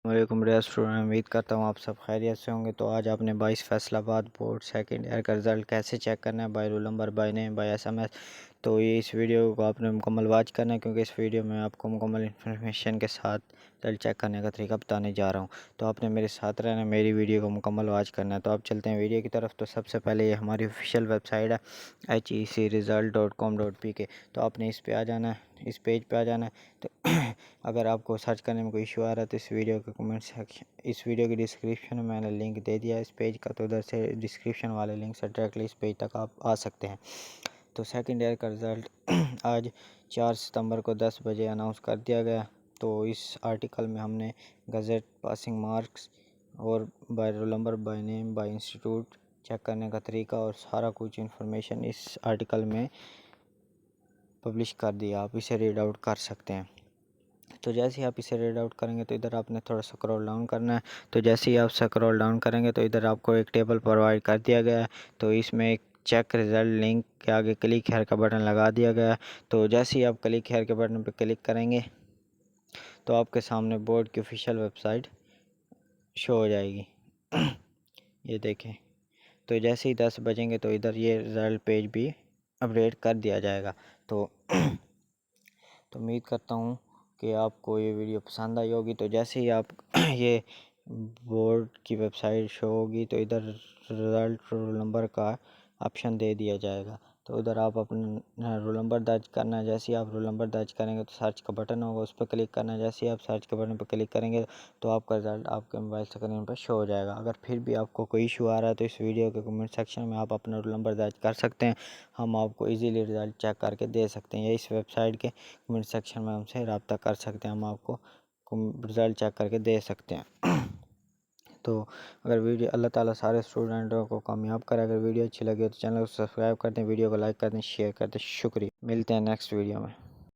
वालेकुम dear student, उम्मीद करता हूँ आप सब खैरियत से होंगे। तो आज आपने 22 फैसलाबाद बोर्ड सेकंड ईयर का रिज़ल्ट कैसे चेक करना है, by roll number, by name, by SMS. तो ये इस वीडियो को आपने मुकम्मल वॉच करना है, क्योंकि इस वीडियो में आपको मुकम्मल इन्फॉर्मेशन के साथ रिज़ल्ट चेक करने का तरीका बताने जा रहा हूँ। तो आपने मेरे साथ रहना, मेरी वीडियो को मुकम्मल वॉच करना है। तो आप चलते हैं वीडियो की तरफ। तो सबसे पहले ये हमारी ऑफिशियल वेबसाइट है HECresult.com.pk। तो आपने इस पे आ जाना है, इस पेज पे आ जाना है। तो अगर आपको सर्च करने में कोई इशू आ रहा है तो इस वीडियो के कमेंट सेक्शन, इस वीडियो की डिस्क्रिप्शन में मैंने लिंक दे दिया है इस पेज का। तो उधर से डिस्क्रिप्शन वाले लिंक से डायरेक्टली इस पेज तक आप आ सकते हैं। तो सेकंड ईयर का रिज़ल्ट आज 4 सितंबर को 10 बजे अनाउंस कर दिया गया। तो इस आर्टिकल में हमने गज़ेट, पासिंग मार्क्स और by roll number, by name, by institute check करने का तरीका और सारा कुछ इन्फॉर्मेशन इस आर्टिकल में पब्लिश कर दिया। आप इसे रीड आउट कर सकते हैं। तो जैसे ही आप इसे रीड आउट करेंगे तो इधर आपने थोड़ा स्क्रॉल डाउन करना है। तो जैसे ही आप स्क्रॉल डाउन करेंगे तो इधर आपको एक टेबल प्रोवाइड कर दिया गया है। तो इसमें एक चेक रिज़ल्ट लिंक के आगे क्लिक हेयर का बटन लगा दिया गया है। तो जैसे ही आप क्लिक हेयर के बटन पर क्लिक करेंगे तो आपके सामने बोर्ड की ऑफिशियल वेबसाइट शो हो जाएगी। ये देखें। तो जैसे ही 10 बजेंगे तो इधर ये रिज़ल्ट पेज भी अपडेट कर दिया जाएगा। तो उम्मीद करता हूँ कि आपको ये वीडियो पसंद आई होगी। तो जैसे ही आप ये बोर्ड की वेबसाइट शो होगी तो इधर रिज़ल्ट रोल नंबर का ऑप्शन दे दिया जाएगा। तो उधर आप अपना रोल नंबर दर्ज करना है। जैसे ही आप रोल नंबर दर्ज करेंगे तो सर्च का बटन होगा, उस पर क्लिक करना है। जैसे ही आप सर्च के बटन पर क्लिक करेंगे तो आपका रिज़ल्ट आपके मोबाइल स्क्रीन पर शो हो जाएगा। अगर फिर भी आपको कोई इशू आ रहा है तो इस वीडियो के कमेंट सेक्शन में आप अपना रोल नंबर दर्ज कर सकते हैं। हम आपको ईज़िली रिज़ल्ट चेक करके दे सकते हैं, या इस वेबसाइट के कमेंट सेक्शन में हमसे रब्ता कर सकते हैं, हम आपको रिज़ल्ट चेक करके दे सकते हैं। तो अगर वीडियो, अल्लाह ताला सारे स्टूडेंटों को कामयाब करे। अगर वीडियो अच्छी लगी हो तो चैनल को सब्सक्राइब कर दें, वीडियो को लाइक कर दें, शेयर कर दें। शुक्रिया। मिलते हैं नेक्स्ट वीडियो में।